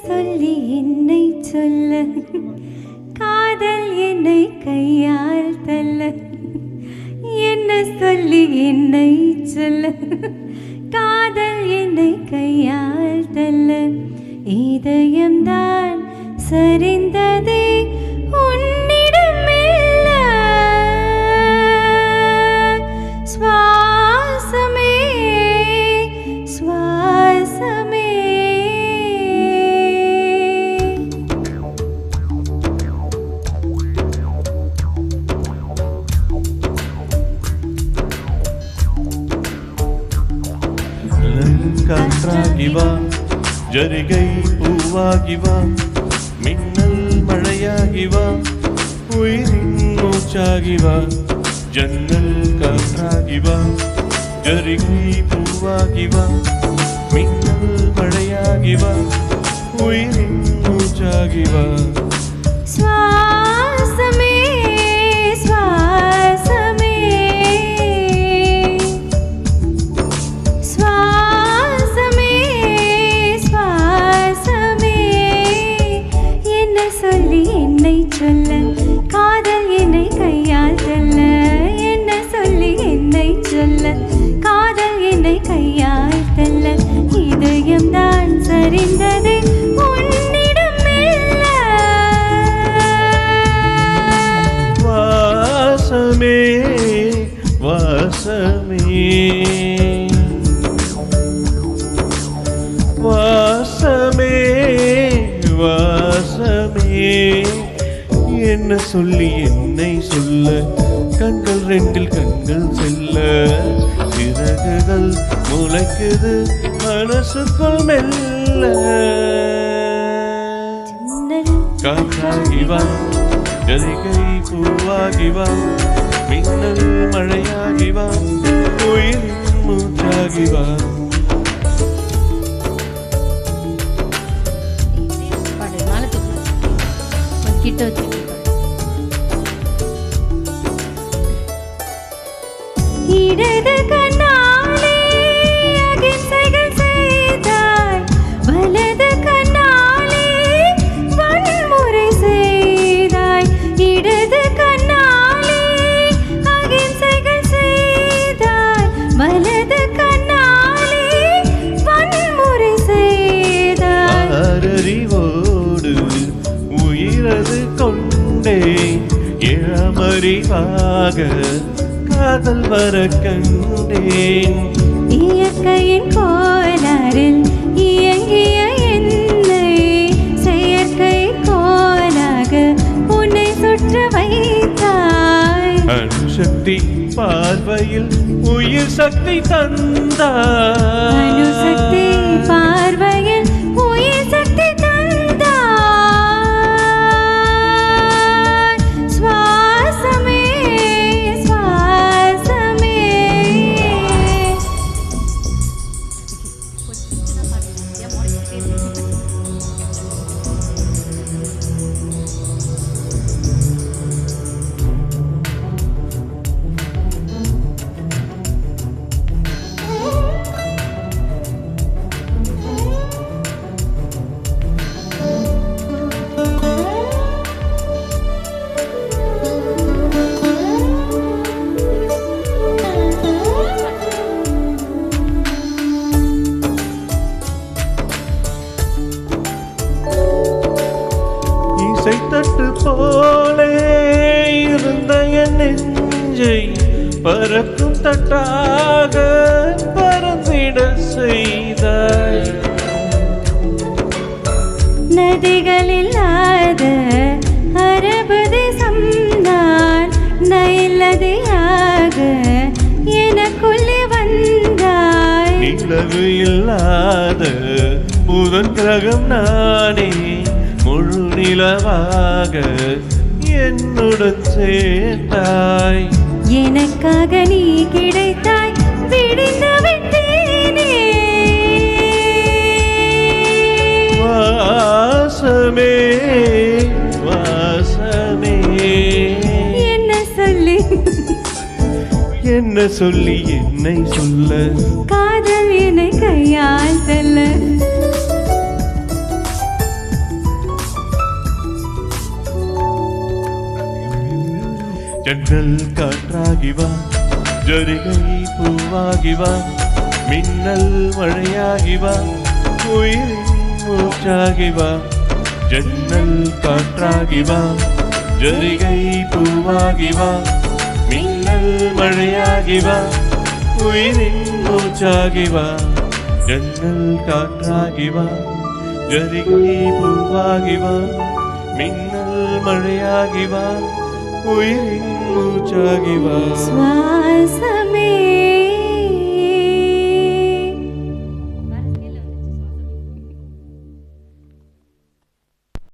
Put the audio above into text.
சொல்லி என்னை சொல்ல, காதல் என்னை கையால் தள்ள. என்ன சொல்லி என்னை சொல்ல, காதல் என்னை கையால் தள்ள. இதயம்தான் சரிந்ததே உன்னிடம் மெல்ல. சுவாசமே சுவாசமே காற்றாகி வா, ஜரிகை பூவாகி வா, மின்னல் மழையாகி வா, உயிரின் மூச்சாகி வா. ஜன்னல் காற்றாகி வா, ஜரிகை பூவாகி வா, மின்னல் மழையாகி வா, உயிரின் மூச்சாகி வா. சுவாசமே சுவாசமே சுவாசமே சுவாசமே. என்ன சொல்லி என்னை சொல்ல, காதல் என்னை கையால் தள்ள. என்ன சொல்லி என்னை சொல்ல, காதல் என்னை கையால் தள்ள. இதயம்தான் சரிந்தது உன்னிடம் மெல்ல. வாசமே வாசமே வாசமே வாசமே. என்ன சொல்லி என்னை சொல்ல, கண்கள் ரெண்டில் கண்கள் செல்ல. சிறகுகள் முளைக்குது மனசுக்குள் மெல்ல. காற்றாகி வா, ஜரிகை பூவாகி வா, மின்னல் மழையாகி வா, உயிரின் மூச்சாகி வா. இடது கண்ணாலே அகிம்சைகள் செய்தாய், வலது கண்ணாலே வன்முறை செய்தாய். இடது கண்ணாலே அகிம்சைகள் செய்தாய், வலது கண்ணாலே வன்முறை செய்தாய். அறிவோடு உயிரது கொண்டே இளமறிவாக காதல் வர கண்டேன். இயற்கையின் கோளாறில் இயங்கிய என்னை செயற்கை கோலாக உன்னை சுற்ற வைத்தாய். அணுசக்தி பார்வையில் உயிர் சக்தி தந்தாய். அணுசக்தி பார்வையில் உயிர் சக்தி தந்தாய். சுவாசமே சுவாசமே. இசைத்தட்டு போலே இருந்த என் நெஞ்சை பறக்கும் தட்டாக பறந்திட செய்தாய். நதிகளில்லாத அரபு தேசம் நான், நைலதியாக எனக்குள்ளே வந்தாய். நிலவு இல்லாத புதன் கிரகம் நானே, முழு நிலவாக என்னுடன் சேர்ந்தாய். எனக்காக நீ கிடைத்தாய், விடிந்து விட்டேனே. வாசமே வாசமே. என்ன சொல்லி என்னை சொல்ல, காதல் என்னை கையால் தள்ள. ஜன்னல் காற்றாகி வா, ஜரிகை பூவாகி வா, மின்னல் மழையாகி வா, உயிரின் மூச்சாகி வா. ஜன்னல் காற்றாகி வா, ஜரிகை பூவாகி வா, மின்னல் மழையாகி வா, உயிரின் மூச்சாகி வா. ஜன்னல் காற்றாகி வா, ஜரிகை பூவாகி வா, மின்னல் மழையாகி வா, உயிரின் மூச்சாகி வா. சுவாசமே